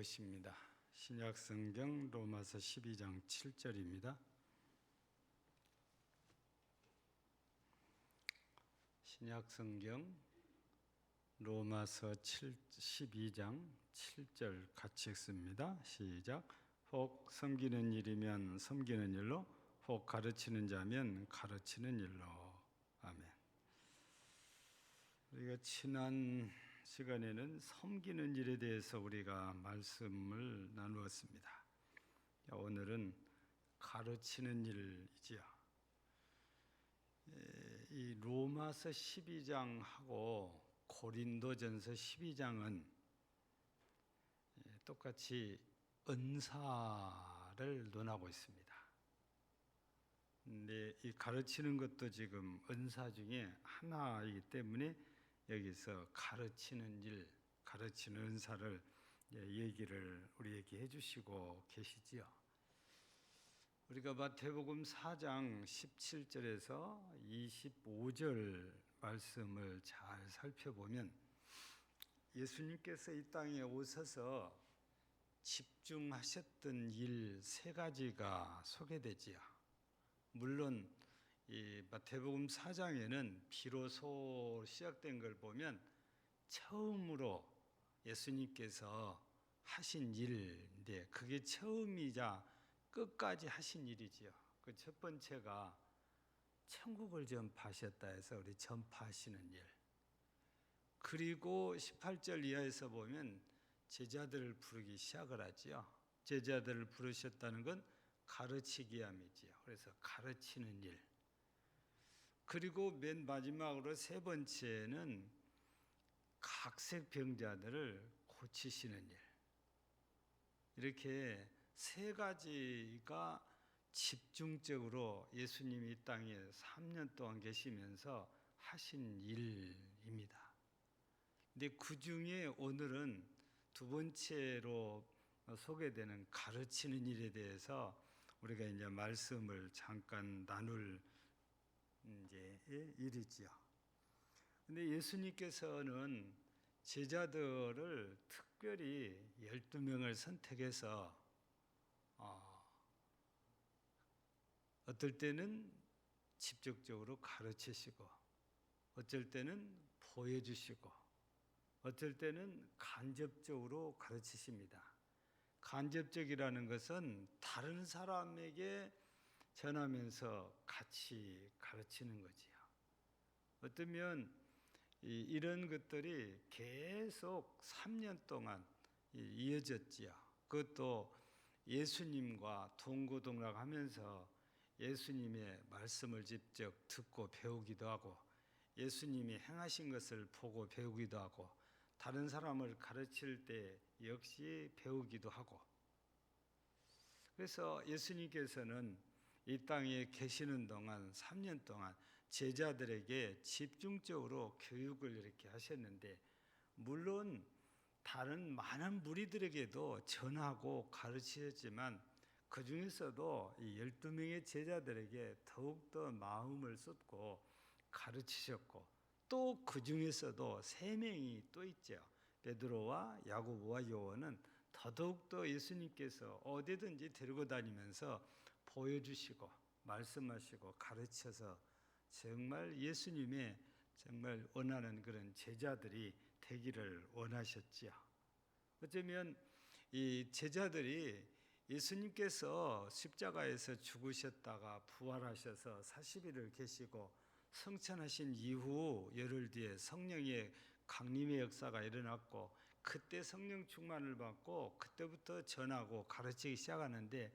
것입니다. 신약성경 로마서 12장 7절입니다. 신약성경 로마서 12장 7절 같이 읽습니다. 시작. 혹 섬기는 일이면 섬기는 일로, 혹 가르치는 자면 가르치는 일로. 아멘. 우리가 지난 시간에는 섬기는 일에 대해서 우리가 말씀을 나누었습니다. 오늘은 가르치는 일이지요. 이 로마서 12장하고 고린도전서 12장은 똑같이 은사를 논하고 있습니다. 근데 이 가르치는 것도 지금 은사 중에 하나이기 때문에 여기서 가르치는 일, 가르치는 은사를 얘기를 우리에게 해주시고 계시지요. 우리가 마태복음 4장 17절에서 25절 말씀을 잘 살펴보면 예수님께서 이 땅에 오셔서 집중하셨던 일 세 가지가 소개되지요. 물론 이 마태복음 4장에는 비로소 시작된 걸 보면 처음으로 예수님께서 하신 일인데 그게 처음이자 끝까지 하신 일이지요. 그 첫 번째가 천국을 전파하셨다 해서 우리 전파하시는 일. 그리고 18절 이하에서 보면 제자들을 부르기 시작을 하지요. 제자들을 부르셨다는 건 가르치기 함이지요. 그래서 가르치는 일. 그리고 맨 마지막으로 세 번째는 각색 병자들을 고치시는 일. 이렇게 세 가지가 집중적으로 예수님이 이 땅에 3년 동안 계시면서 하신 일입니다. 근데 그 중에 오늘은 두 번째로 소개되는 가르치는 일에 대해서 우리가 이제 말씀을 잠깐 나눌 일이지요. 근데 예수님께서는 제자들을 특별히 12명을 선택해서 어떨 때는 직접적으로 가르치시고 어쩔 때는 보여주시고 어쩔 때는 간접적으로 가르치십니다. 간접적이라는 것은 다른 사람에게 전하면서 같이 가르치는 거지요. 어쩌면 이런 것들이 계속 3년 동안 이어졌지요. 그것도 예수님과 동고동락하면서 예수님의 말씀을 직접 듣고 배우기도 하고 예수님이 행하신 것을 보고 배우기도 하고 다른 사람을 가르칠 때 역시 배우기도 하고 그래서 예수님께서는 이 땅에 계시는 동안 3년 동안 제자들에게 집중적으로 교육을 이렇게 하셨는데 물론 다른 많은 무리들에게도 전하고 가르치셨지만 그 중에서도 이 12명의 제자들에게 더욱더 마음을 쏟고 가르치셨고 또 그 중에서도 3명이 또 있죠. 베드로와 야고보와 요한은 더더욱더 예수님께서 어디든지 데리고 다니면서 보여주시고 말씀하시고 가르쳐서 정말 예수님의 정말 원하는 그런 제자들이 되기를 원하셨지요. 어쩌면 이 제자들이 예수님께서 십자가에서 죽으셨다가 부활하셔서 40일을 계시고 성천하신 이후 열흘 뒤에 성령의 강림의 역사가 일어났고 그때 성령 충만을 받고 그때부터 전하고 가르치기 시작하는데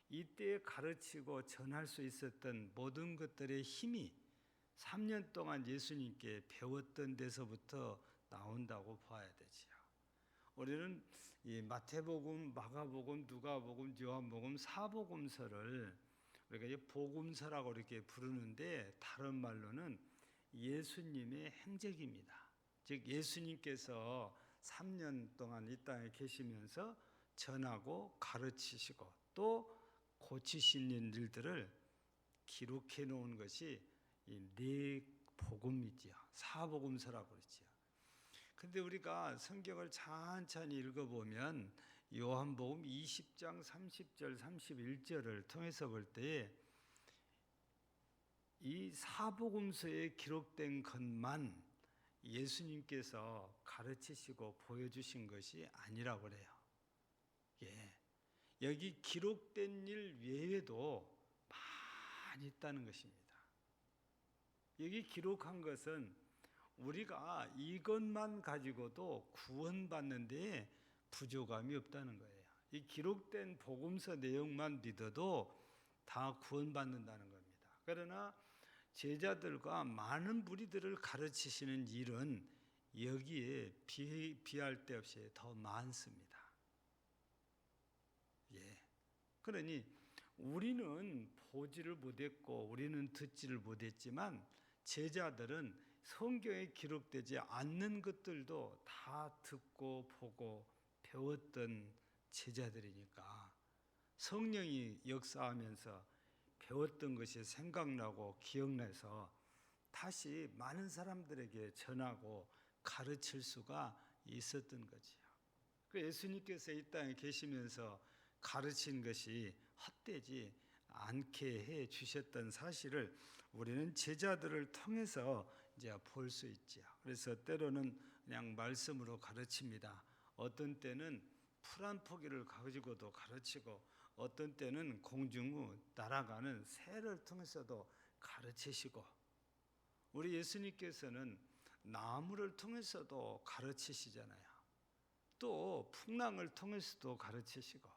이때 가르치고 전할 수 있었던 모든 것들의 힘이 3년 동안 예수님께 배웠던 데서부터 나온다고 봐야 되지요. 우리는 이 마태복음, 마가복음, 누가복음, 요한복음, 사복음서를 우리가 복음서라고 이렇게 부르는데 다른 말로는 예수님의 행적입니다. 즉 예수님께서 3년 동안 이 땅에 계시면서 전하고 가르치시고 또 고치신 일들을 기록해 놓은 것이 이 네 복음이지요. 사복음서라고 그러지요. 근데 우리가 성경을 천천히 읽어보면 요한복음 20장 30절 31절을 통해서 볼 때에 이 사복음서에 기록된 것만 예수님께서 가르치시고 보여주신 것이 아니라고 그래요. 예. 여기 기록된 일 외에도 많이 있다는 것입니다. 여기 기록한 것은 우리가 이것만 가지고도 구원받는 데에 부족함이 없다는 거예요. 이 기록된 복음서 내용만 믿어도 다 구원받는다는 겁니다. 그러나 제자들과 많은 무리들을 가르치시는 일은 여기에 비할 데 없이 더 많습니다. 예. 그러니 우리는 보지를 못했고 우리는 듣지를 못했지만 제자들은 성경에 기록되지 않는 것들도 다 듣고 보고 배웠던 제자들이니까 성령이 역사하면서 배웠던 것이 생각나고 기억나서 다시 많은 사람들에게 전하고 가르칠 수가 있었던 거지요. 그 예수님께서 이 땅에 계시면서 가르친 것이 헛되지 않게 해 주셨던 사실을 우리는 제자들을 통해서 이제 볼 수 있지요. 그래서 때로는 그냥 말씀으로 가르칩니다. 어떤 때는 풀 한 포기를 가지고도 가르치고 어떤 때는 공중 날아가는 새를 통해서도 가르치시고 우리 예수님께서는 나무를 통해서도 가르치시잖아요. 또 풍랑을 통해서도 가르치시고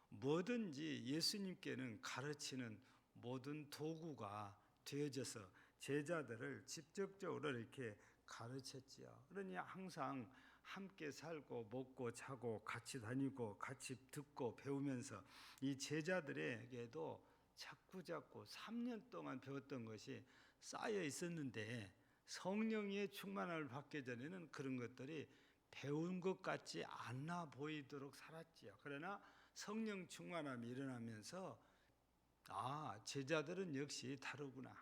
뭐든지 예수님께는 가르치는 모든 도구가 되어져서 제자들을 직접적으로 이렇게 가르쳤지요. 그러니 항상 함께 살고 먹고 자고 같이 다니고 같이 듣고 배우면서 이 제자들에게도 자꾸자꾸 3년 동안 배웠던 것이 쌓여 있었는데 성령의 충만함을 받기 전에는 그런 것들이 배운 것 같지 않아 보이도록 살았지요. 그러나 성령 충만함이 일어나면서 제자들은 역시 다르구나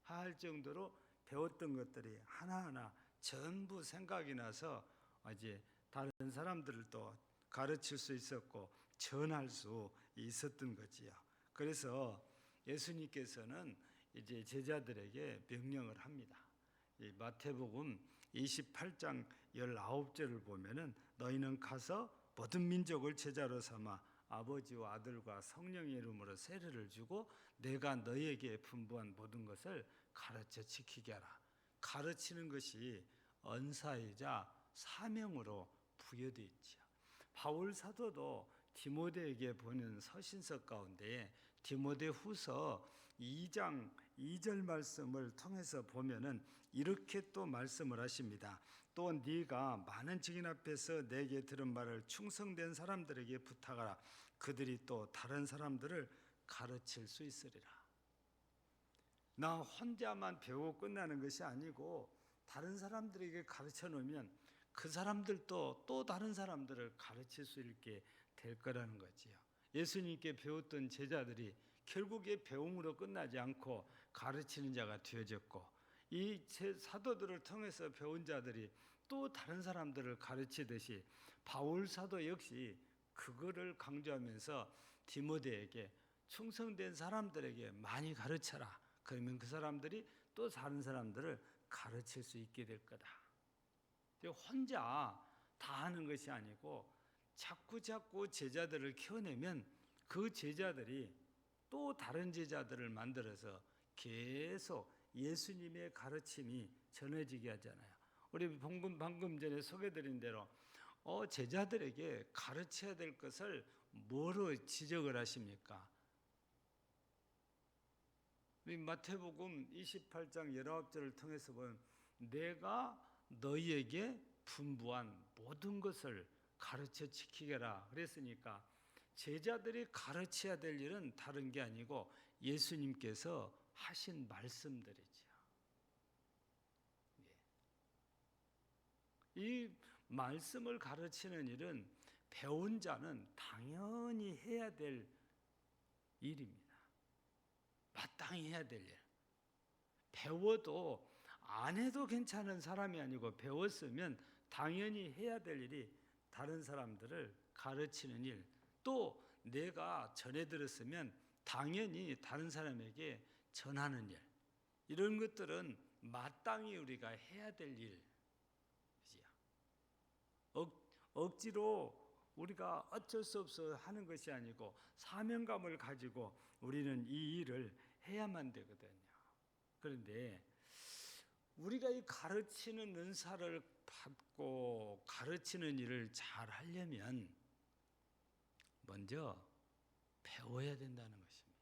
할 정도로 배웠던 것들이 하나하나 전부 생각이 나서 이제 다른 사람들을 또 가르칠 수 있었고 전할 수 있었던 거지요. 그래서 예수님께서는 이제 제자들에게 명령을 합니다. 이 마태복음 28장 19절을 보면은 너희는 가서 모든 민족을 제자로 삼아 아버지와 아들과 성령의 이름으로 세례를 주고 내가 너희에게 분부한 모든 것을 가르쳐 지키게 하라. 가르치는 것이 언사이자 사명으로 부여되어 있죠. 바울 사도도 디모데에게 보낸 서신서 가운데 디모데후서 2장 2절 말씀을 통해서 보면은 이렇게 또 말씀을 하십니다. 또 네가 많은 증인 앞에서 내게 들은 말을 충성된 사람들에게 부탁하라. 그들이 또 다른 사람들을 가르칠 수 있으리라. 나 혼자만 배우고 끝나는 것이 아니고 다른 사람들에게 가르쳐 놓으면 그 사람들도 또 다른 사람들을 가르칠 수 있게 될 거라는 거지요. 예수님께 배웠던 제자들이 결국에 배움으로 끝나지 않고 가르치는 자가 되어졌고 이 사도들을 통해서 배운 자들이 또 다른 사람들을 가르치듯이 바울 사도 역시 그거를 강조하면서 디모데에게 충성된 사람들에게 많이 가르쳐라. 그러면 그 사람들이 또 다른 사람들을 가르칠 수 있게 될 거다. 혼자 다 하는 것이 아니고 자꾸 제자들을 키워내면 그 제자들이 또 다른 제자들을 만들어서 계속 예수님의 가르침이 전해지게 하잖아요. 우리 방금 전에 소개드린 대로 제자들에게 가르쳐야 될 것을 뭐로 지적을 하십니까? 마태복음 28장 19절을 통해서 보면 내가 너희에게 분부한 모든 것을 가르쳐 지키게라 그랬으니까 제자들이 가르쳐야 될 일은 다른 게 아니고 예수님께서 하신 말씀들이죠. 이 말씀을 가르치는 일은 배운 자는 당연히 해야 될 일입니다. 마땅히 해야 될 일. 배워도 안 해도 괜찮은 사람이 아니고 배웠으면 당연히 해야 될 일이 다른 사람들을 가르치는 일, 또 내가 전해 들었으면 당연히 다른 사람에게 전하는 일, 이런 것들은 마땅히 우리가 해야 될 일. 억지로 우리가 어쩔 수 없어 하는 것이 아니고 사명감을 가지고 우리는 이 일을 해야만 되거든요. 그런데 우리가 이 가르치는 은사를 받고 가르치는 일을 잘 하려면 먼저 배워야 된다는 것입니다.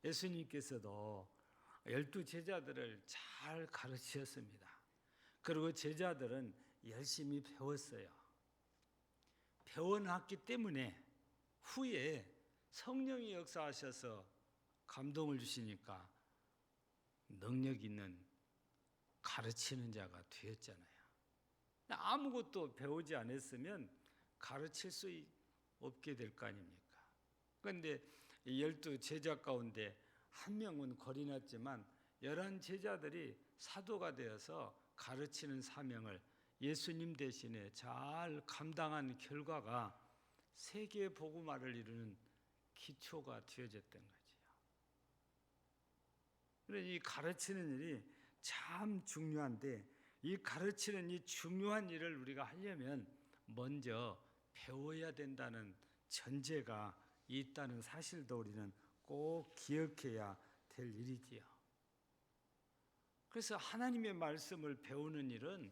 예수님께서도 12 제자들을 잘 가르치셨습니다. 그리고 제자들은 열심히 배웠어요. 배워놨기 때문에 후에 성령이 역사하셔서 감동을 주시니까 능력 있는 가르치는 자가 되었잖아요. 아무것도 배우지 않았으면 가르칠 수 없게 될 거 아닙니까? 그런데 12 제자 가운데 한 명은 거리 났지만 11 제자들이 사도가 되어서 가르치는 사명을 예수님 대신에 잘 감당한 결과가 세계 복음화를 이루는 기초가 되어졌던 거지요. 그러니 이 가르치는 일이 참 중요한데, 이 가르치는 이 중요한 일을 우리가 하려면 먼저 배워야 된다는 전제가 있다는 사실도 우리는 꼭 기억해야 될 일이지요. 그래서 하나님의 말씀을 배우는 일은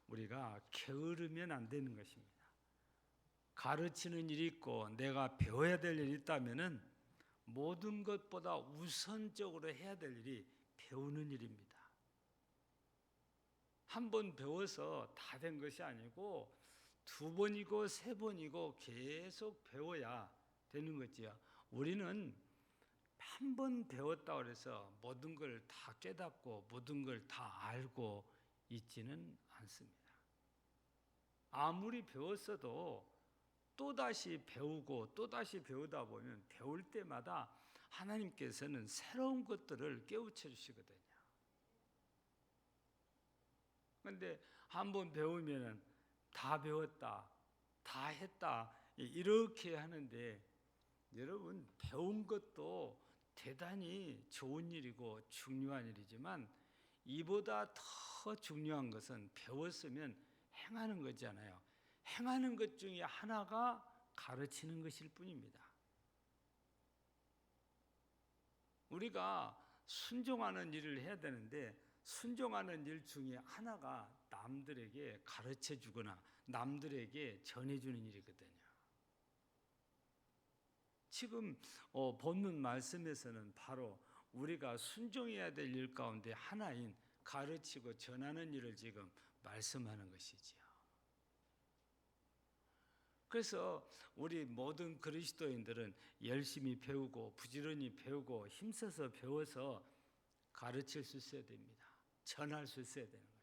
우리가 게으르면 안 되는 것입니다. 가르치는 일이 있고 내가 배워야 될 일이 있다면은 모든 것보다 우선적으로 해야 될 일이 배우는 일입니다. 한 번 배워서 다 된 것이 아니고 2번이고 3번이고 계속 배워야 되는 거지요. 우리는 한 번 배웠다고 해서 모든 걸 다 깨닫고 모든 걸 다 알고 있지는 않습니다. 아무리 배웠어도 또다시 배우고 또다시 배우다 보면 배울 때마다 하나님께서는 새로운 것들을 깨우쳐 주시거든요. 그런데 한번 배우면 다 배웠다, 다 했다 이렇게 하는데, 여러분 배운 것도 대단히 좋은 일이고 중요한 일이지만 이보다 더 중요한 것은 배웠으면 행하는 거잖아요. 행하는 것 중에 하나가 가르치는 것일 뿐입니다. 우리가 순종하는 일을 해야 되는데 순종하는 일 중에 하나가 남들에게 가르쳐 주거나 남들에게 전해주는 일이거든요. 지금 본문 말씀에서는 바로 우리가 순종해야 될 일 가운데 하나인 가르치고 전하는 일을 지금 말씀하는 것이지요. 그래서 우리 모든 그리스도인들은 열심히 배우고 부지런히 배우고 힘써서 배워서 가르칠 수 있어야 됩니다. 전할 수 있어야 되는 거죠.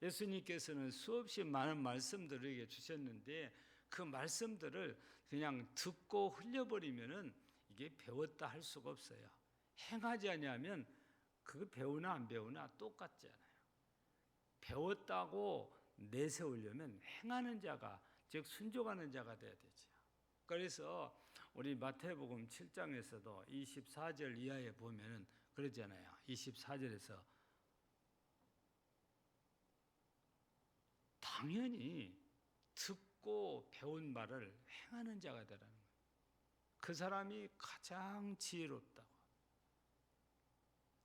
예수님께서는 수없이 많은 말씀들을 우리에게 주셨는데 그 말씀들을 그냥 듣고 흘려버리면은 이게 배웠다 할 수가 없어요. 행하지 않으면 그 배우나 안 배우나 똑같잖아요. 배웠다고 내세우려면 행하는 자가, 즉 순종하는 자가 돼야 되죠. 그래서 우리 마태복음 7장에서도 24절 이하에 보면은 그러잖아요. 24절에서 당연히 듣고 배운 말을 행하는 자가 되라는 거예요. 그 사람이 가장 지혜롭다고.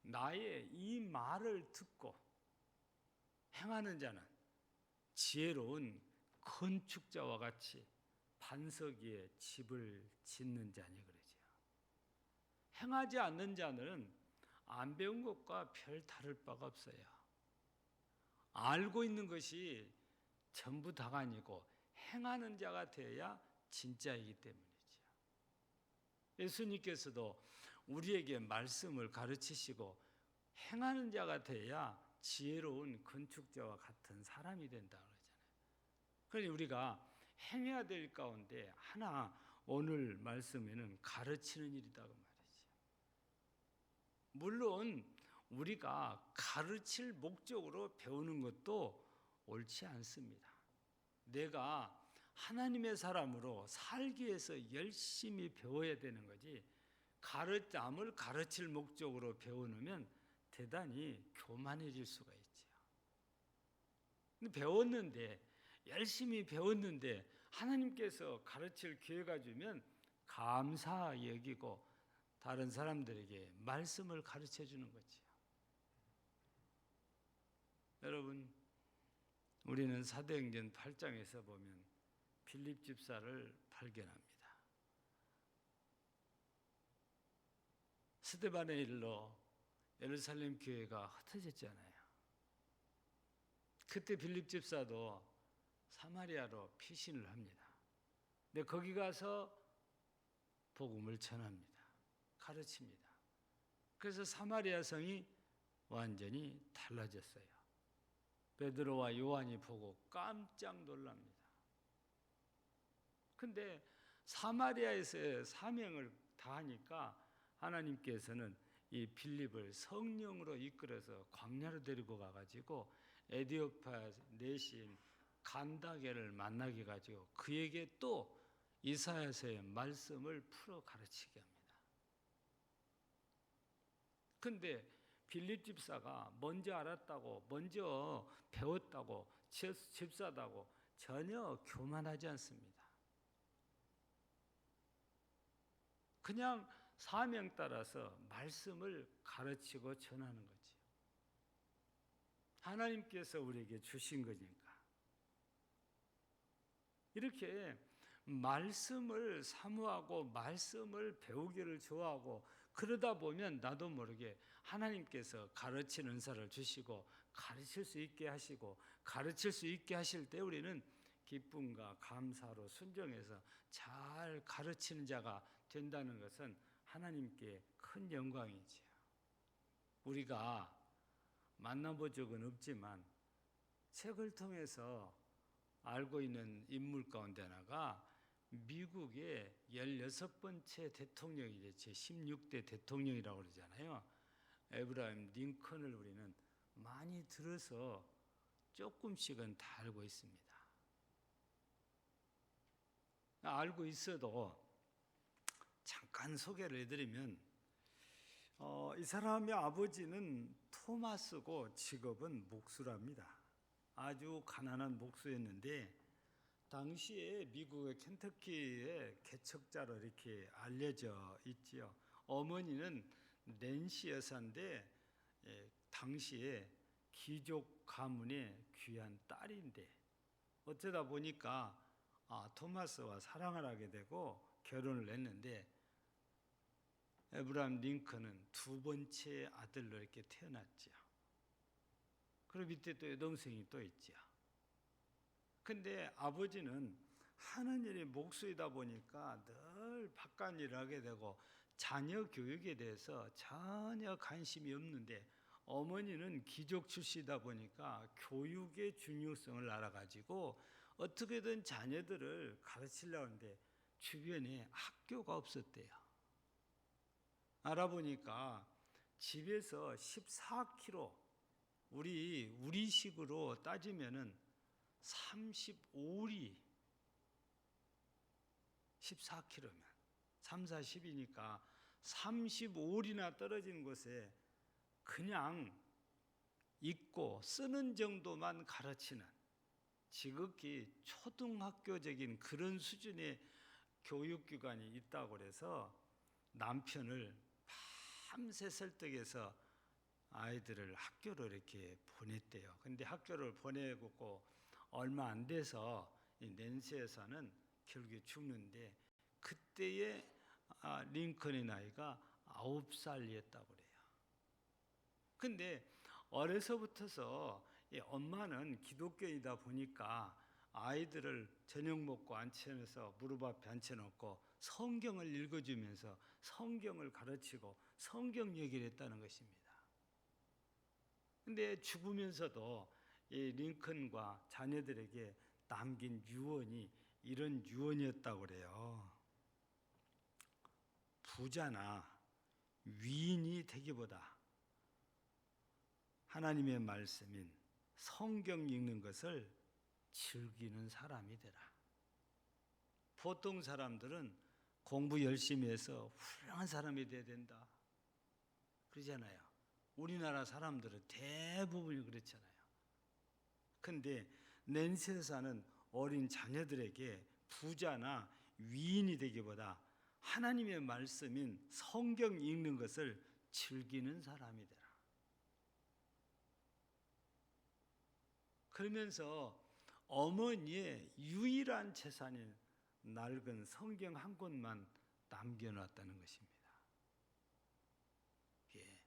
나의 이 말을 듣고 행하는 자는 지혜로운 건축자와 같이 반석 위에 집을 짓는 자니 그러죠. 행하지 않는 자는 안 배운 것과 별 다를 바가 없어요. 알고 있는 것이 전부 다가 아니고 행하는 자가 되어야 진짜이기 때문이죠. 예수님께서도 우리에게 말씀을 가르치시고 행하는 자가 되어야 지혜로운 건축자와 같은 사람이 된다 그러잖아요. 그러니 우리가 행해야 될 가운데 하나, 오늘 말씀에는 가르치는 일이라고 말이죠. 물론 우리가 가르칠 목적으로 배우는 것도 옳지 않습니다. 내가 하나님의 사람으로 살기 위해서 열심히 배워야 되는 거지, 남을 가르칠 목적으로 배워놓으면 대단히 교만해질 수가 있지요. 근데 배웠는데, 열심히 배웠는데 하나님께서 가르칠 기회가 주면 감사 여기고 다른 사람들에게 말씀을 가르쳐 주는 거지요. 여러분, 우리는 사도행전 8장에서 보면 빌립 집사를 발견합니다. 스데반의 일로 예루살렘 교회가 흩어졌잖아요. 그때 빌립 집사도 사마리아로 피신을 합니다. 근데 거기 가서 복음을 전합니다. 가르칩니다. 그래서 사마리아 성이 완전히 달라졌어요. 베드로와 요한이 보고 깜짝 놀랍니다. 근데 사마리아에서의 사명을 다하니까 하나님께서는 이 빌립을 성령으로 이끌어서 광야로 데리고 가가지고 에디오피아 내신 간다게를 만나게 가지고 그에게 또 이사야서의 말씀을 풀어 가르치게 합니다. 근데 빌립 집사가 먼저 알았다고, 먼저 배웠다고, 집사다고 전혀 교만하지 않습니다. 그냥 사명 따라서 말씀을 가르치고 전하는 거지. 하나님께서 우리에게 주신 거니까. 이렇게 말씀을 사모하고 말씀을 배우기를 좋아하고 그러다 보면 나도 모르게 하나님께서 가르치는 은사를 주시고 가르칠 수 있게 하시고 가르칠 수 있게 하실 때 우리는 기쁨과 감사로 순종해서 잘 가르치는 자가 된다는 것은 하나님께 큰 영광이지요. 우리가 만나본 적은 없지만 책을 통해서 알고 있는 인물 가운데 하나가 미국의 16번째 대통령이죠. 제16대 대통령이라고 그러잖아요. 에브라임 링컨을 우리는 많이 들어서 조금씩은 다 알고 있습니다. 알고 있어도 잠깐 소개를 해드리면 이 사람의 아버지는 토마스고 직업은 목수랍니다. 아주 가난한 목수였는데 당시에 미국의 켄터키의 개척자로 이렇게 알려져 있지요. 어머니는 낸시 여사인데 당시에 귀족 가문의 귀한 딸인데 어쩌다 보니까 토마스와 사랑을 하게 되고 결혼을 했는데 에브라임 링컨은 두 번째 아들로 이렇게 태어났죠. 그리고 밑에 또 여동생이 또 있죠. 근데 아버지는 하는 일이 목수이다 보니까 늘 바깥 일을 하게 되고 자녀 교육에 대해서 전혀 관심이 없는데 어머니는 귀족 출신이다 보니까 교육의 중요성을 알아가지고 어떻게든 자녀들을 가르치려고 하는데 주변에 학교가 없었대요. 알아보니까 집에서 14km, 우리식으로 따지면은 35리, 14km면 3, 4, 10이니까 35리나 떨어진 곳에 그냥 읽고 쓰는 정도만 가르치는 지극히 초등학교적인 그런 수준의 교육기관이 있다고 그래서 남편을 밤새 설득해서 아이들을 학교로 이렇게 보냈대요. 근데 학교를 보내고 얼마 안 돼서 이 낸시 여사는 결국에 죽는데 그때의 링컨의 나이가 9살이었다고 그래요. 근데 어려서부터서 엄마는 기독교이다 보니까 아이들을 저녁 먹고 앉혀서 무릎 앞에 앉혀놓고 성경을 읽어주면서 성경을 가르치고 성경 얘기를 했다는 것입니다. 근데 죽으면서도 이 링컨과 자녀들에게 남긴 유언이 이런 유언이었다고 그래요. 부자나 위인이 되기보다 하나님의 말씀인 성경 읽는 것을 즐기는 사람이 되라. 보통 사람들은 공부 열심히 해서 훌륭한 사람이 돼야 된다 그러잖아요. 우리나라 사람들은 대부분이 그렇잖아요. 근데 낸시에 사는 어린 자녀들에게 부자나 위인이 되기보다 하나님의 말씀인 성경 읽는 것을 즐기는 사람이 되라. 그러면서 어머니의 유일한 재산인 낡은 성경 한 권만 남겨놨다는 것입니다. 예.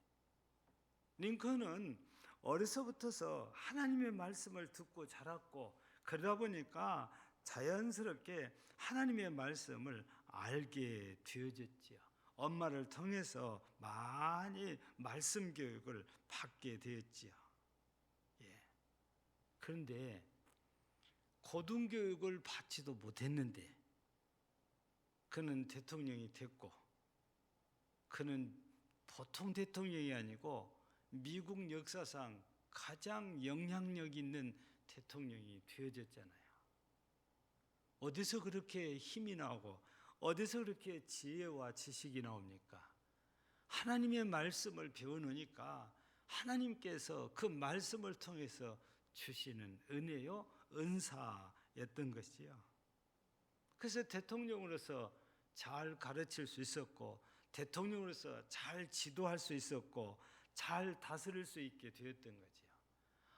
링컨은 어려서부터서 하나님의 말씀을 듣고 자랐고 그러다 보니까 자연스럽게 하나님의 말씀을 알게 되어졌지요. 엄마를 통해서 많이 말씀 교육을 받게 되었지요. 예. 그런데 고등교육을 받지도 못했는데 그는 대통령이 됐고, 그는 보통 대통령이 아니고 미국 역사상 가장 영향력 있는 대통령이 되어졌잖아요. 어디서 그렇게 힘이 나오고 어디서 그렇게 지혜와 지식이 나옵니까? 하나님의 말씀을 배워놓으니까 하나님께서 그 말씀을 통해서 주시는 은혜요, 은사였던 것이요. 그래서 대통령으로서 잘 가르칠 수 있었고, 대통령으로서 잘 지도할 수 있었고, 잘 다스릴 수 있게 되었던 거지요.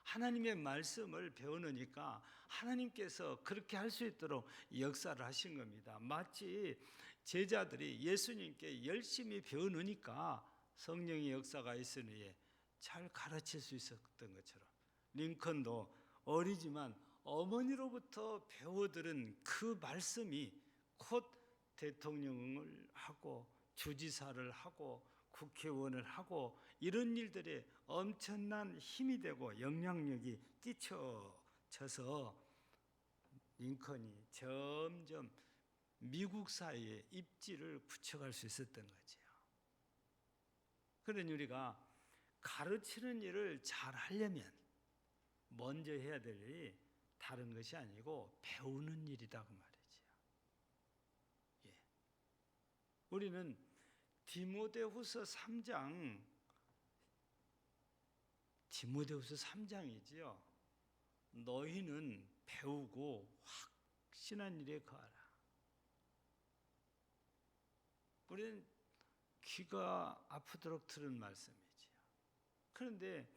하나님의 말씀을 배우니까 하나님께서 그렇게 할 수 있도록 역사를 하신 겁니다. 마치 제자들이 예수님께 열심히 배우니까 성령의 역사가 있으니 잘 가르칠 수 있었던 것처럼, 링컨도 어리지만 어머니로부터 배워들은 그 말씀이 곧 대통령을 하고 주지사를 하고 국회의원을 하고 이런 일들에 엄청난 힘이 되고 영향력이 끼쳐져서 링컨이 점점 미국 사회의 입지를 굳혀갈 수 있었던 거죠. 그러니 우리가 가르치는 일을 잘 하려면 먼저 해야 될 일이 다른 것이 아니고 배우는 일이다 그 말이죠. 예. 우리는 디모데후서 3장이지요. 너희는 배우고 확신한 일에 거하라. 우리는 귀가 아프도록 들은 말씀이지요. 그런데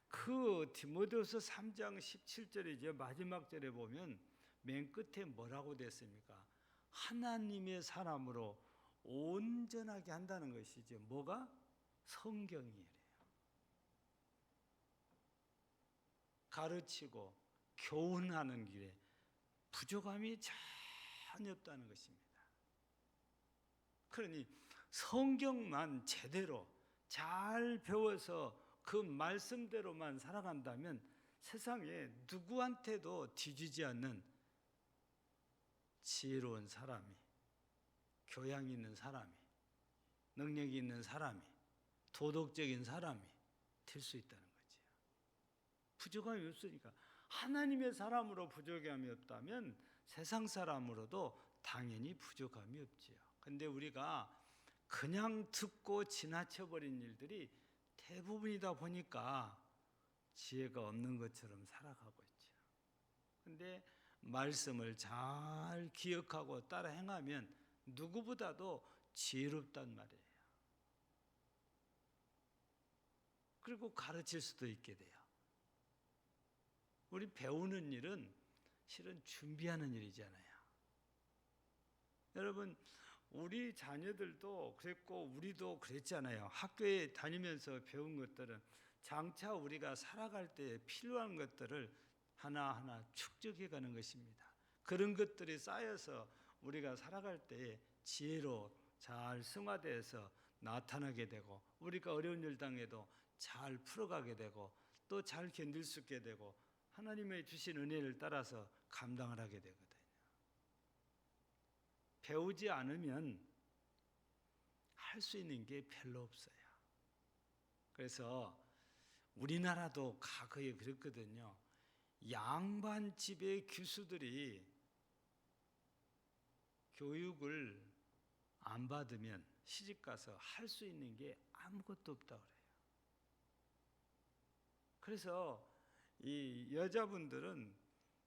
그 디모데후서 3장 17절이죠. 마지막 절에 보면 맨 끝에 뭐라고 됐습니까? 하나님의 사람으로 온전하게 한다는 것이죠. 뭐가? 성경이래요. 가르치고 교훈하는 길에 부족함이 전혀 없다는 것입니다. 그러니 성경만 제대로 잘 배워서 그 말씀대로만 살아간다면 세상에 누구한테도 뒤지지 않는 지혜로운 사람이, 교양 있는 사람이, 능력이 있는 사람이, 도덕적인 사람이 될 수 있다는 거죠. 부족함이 없으니까. 하나님의 사람으로 부족함이 없다면 세상 사람으로도 당연히 부족함이 없지요. 근데 우리가 그냥 듣고 지나쳐버린 일들이 대부분이다 보니까 지혜가 없는 것처럼 살아가고 있죠. 근데 말씀을 잘 기억하고 따라 행하면 누구보다도 지혜롭단 말이에요. 그리고 가르칠 수도 있게 돼요. 우리 배우는 일은 실은 준비하는 일이잖아요. 여러분, 우리 자녀들도 그랬고 우리도 그랬잖아요. 학교에 다니면서 배운 것들은 장차 우리가 살아갈 때 필요한 것들을 하나하나 축적해 가는 것입니다. 그런 것들이 쌓여서 우리가 살아갈 때 지혜로 잘 승화되어서 나타나게 되고, 우리가 어려운 일 당해도 잘 풀어가게 되고, 또 잘 견딜 수 있게 되고, 하나님의 주신 은혜를 따라서 감당을 하게 되거든요. 배우지 않으면 할 수 있는 게 별로 없어요. 그래서 우리나라도 과거에 그랬거든요. 양반집의 교수들이 교육을 안 받으면 시집가서 할 수 있는 게 아무것도 없다고 그래요. 그래서 이 여자분들은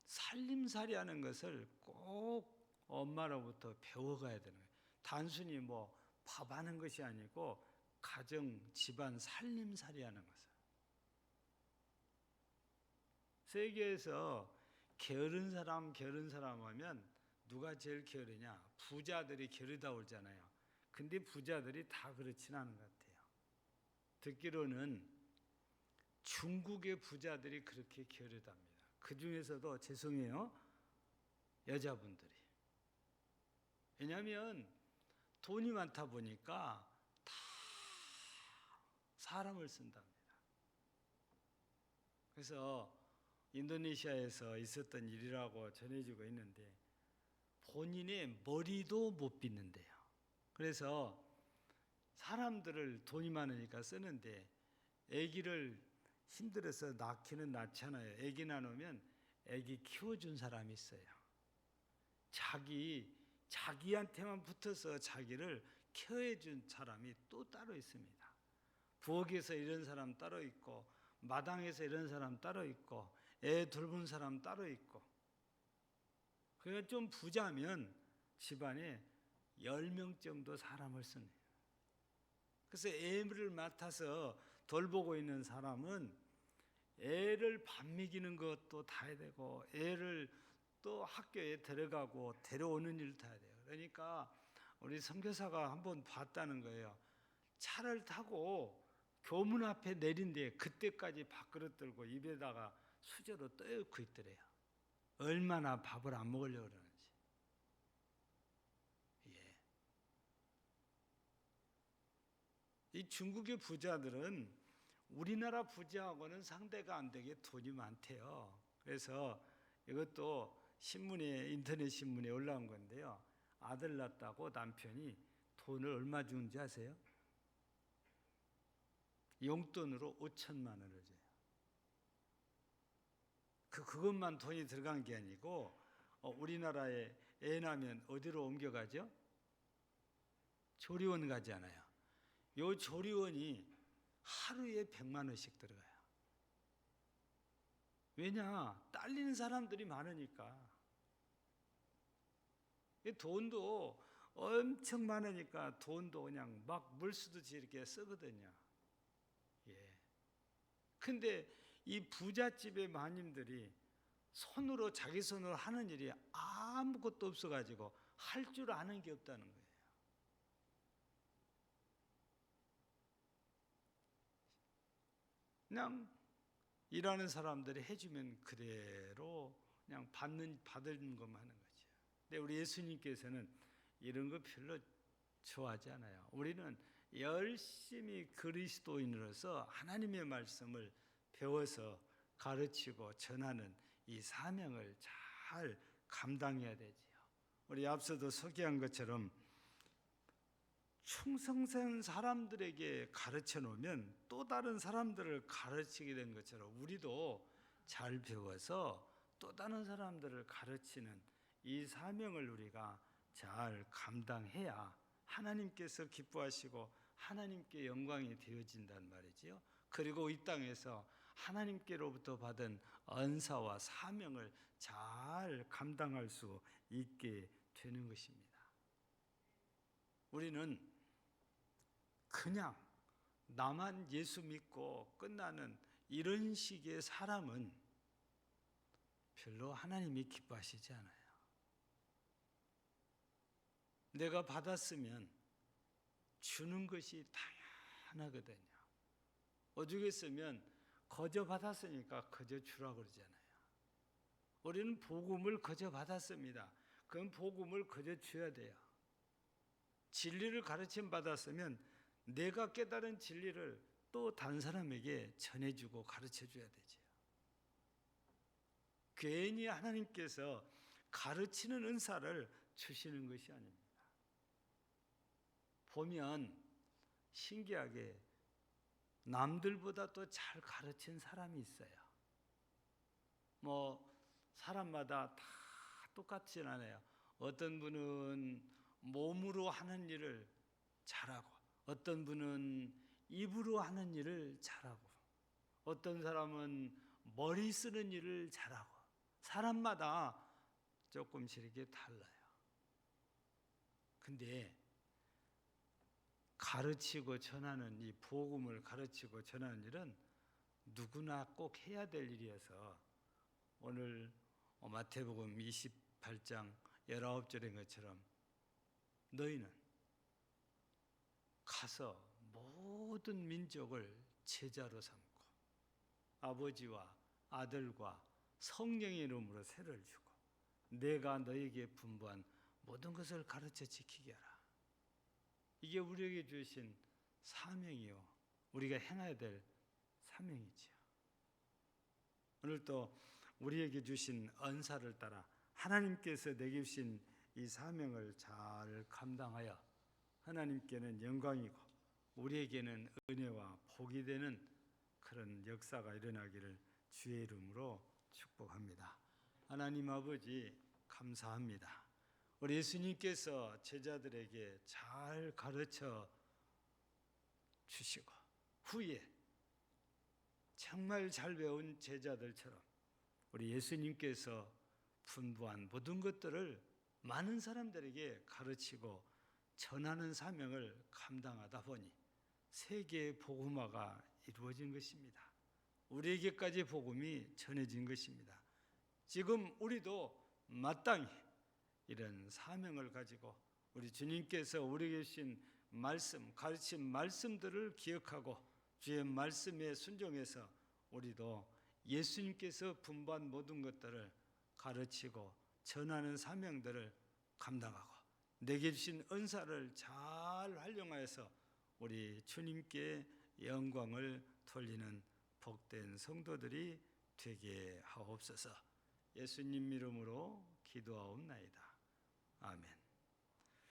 살림살이 하는 것을 꼭 엄마로부터 배워가야 되는 거예요. 단순히 뭐 밥하는 것이 아니고 가정, 집안 살림살이 하는 것을. 세계에서 게으른 사람 하면 누가 제일 게으르냐? 부자들이 게으르다 그러잖아요. 근데 부자들이 다 그렇진 않은 것 같아요. 듣기로는 중국의 부자들이 그렇게 게으르답니다. 그 중에서도 죄송해요, 여자분들이. 왜냐하면 돈이 많다 보니까 다 사람을 쓴답니다. 그래서 인도네시아에서 있었던 일이라고 전해지고 있는데 본인의 머리도 못 빗는데요. 그래서 사람들을 돈이 많으니까 쓰는데 아기를 힘들어서 낳기는 낳잖아요. 아기 낳으면 아기 키워준 사람이 있어요. 자기한테만 붙어서 자기를 케어해준 사람이 또 따로 있습니다. 부엌에서 이런 사람 따로 있고 마당에서 이런 사람 따로 있고 애 돌본 사람 따로 있고. 그러니까 좀 부자면 집안에 10명 정도 사람을 쓰네요. 그래서 애를 맡아서 돌보고 있는 사람은 애를 밥 먹이는 것도 다 해야 되고 애를 또 학교에 데려가고 데려오는 일도 다 해야 돼요. 그러니까 우리 선교사가 한번 봤다는 거예요. 차를 타고 교문 앞에 내린데 그때까지 밥그릇 들고 입에다가 수저로 떠넣고 있더래요. 얼마나 밥을 안 먹으려고 그러는지. 예. 이 중국의 부자들은 우리나라 부자하고는 상대가 안 되게 돈이 많대요. 그래서 이것도 신문에, 인터넷 신문에 올라온 건데요. 아들 낳았다고 남편이 돈을 얼마 주는지 아세요? 용돈으로 5천만 원을 줘요. 그것만 돈이 들어간 게 아니고 우리나라에 애 낳으면 어디로 옮겨가죠? 조리원 가잖아요. 요 조리원이 하루에 100만 원씩 들어가요. 왜냐? 딸리는 사람들이 많으니까. 돈도 엄청 많으니까 돈도 그냥 막 물쓰듯이 이렇게 쓰거든요. 예. 근데 이 부잣집의 마님들이 자기 손으로 하는 일이 아무것도 없어가지고 할 줄 아는 게 없다는 거예요. 그냥 일하는 사람들이 해주면 그대로 그냥 받는 것만 하는 거죠. 근데 우리 예수님께서는 이런 거 별로 좋아하지 않아요. 우리는 열심히 그리스도인으로서 하나님의 말씀을 배워서 가르치고 전하는 이 사명을 잘 감당해야 되지요. 우리 앞서도 소개한 것처럼 충성된 사람들에게 가르쳐 놓으면 또 다른 사람들을 가르치게 된 것처럼 우리도 잘 배워서 또 다른 사람들을 가르치는 이 사명을 우리가 잘 감당해야 하나님께서 기뻐하시고 하나님께 영광이 되어진단 말이지요. 그리고 이 땅에서 하나님께로부터 받은 은사와 사명을 잘 감당할 수 있게 되는 것입니다. 우리는 그냥 나만 예수 믿고 끝나는 이런 식의 사람은 별로 하나님이 기뻐하시지 않아요. 내가 받았으면 주는 것이 당연하거든요. 오죽했으면 거저 받았으니까 거저 주라고 그러잖아요. 우리는 복음을 거저 받았습니다. 그럼 복음을 거저 줘야 돼요. 진리를 가르침 받았으면 내가 깨달은 진리를 또 다른 사람에게 전해주고 가르쳐줘야 되죠. 괜히 하나님께서 가르치는 은사를 주시는 것이 아닙니다. 보면 신기하게 남들보다 더 잘 가르친 사람이 있어요. 사람마다 다 똑같진 않아요. 어떤 분은 몸으로 하는 일을 잘하고, 어떤 분은 입으로 하는 일을 잘하고, 어떤 사람은 머리 쓰는 일을 잘하고, 사람마다 조금씩 이렇게 달라요. 근데 가르치고 전하는 이 복음을 가르치고 전하는 일은 누구나 꼭 해야 될 일이어서 오늘 마태복음 28장 19절인 것처럼 너희는 가서 모든 민족을 제자로 삼고 아버지와 아들과 성령의 이름으로 세를 주고 내가 너에게 분부한 모든 것을 가르쳐 지키게 하라. 이게 우리에게 주신 사명이요, 우리가 행해야 될 사명이지요. 오늘 또 우리에게 주신 은사를 따라 하나님께서 내게 주신 이 사명을 잘 감당하여 하나님께는 영광이고 우리에게는 은혜와 복이 되는 그런 역사가 일어나기를 주의 이름으로 축복합니다. 하나님 아버지 감사합니다. 우리 예수님께서 제자들에게 잘 가르쳐 주시고 후에 정말 잘 배운 제자들처럼 우리 예수님께서 분부한 모든 것들을 많은 사람들에게 가르치고 전하는 사명을 감당하다 보니 세계 복음화가 이루어진 것입니다. 우리에게까지 복음이 전해진 것입니다. 지금 우리도 마땅히 이런 사명을 가지고 우리 주님께서 우리에게 주신 말씀, 가르친 말씀들을 기억하고 주의 말씀에 순종해서 우리도 예수님께서 분부한 모든 것들을 가르치고 전하는 사명들을 감당하고 내게 주신 은사를 잘 활용하여서 우리 주님께 영광을 돌리는 복된 성도들이 되게 하옵소서. 예수님 이름으로 기도하옵나이다. 아멘.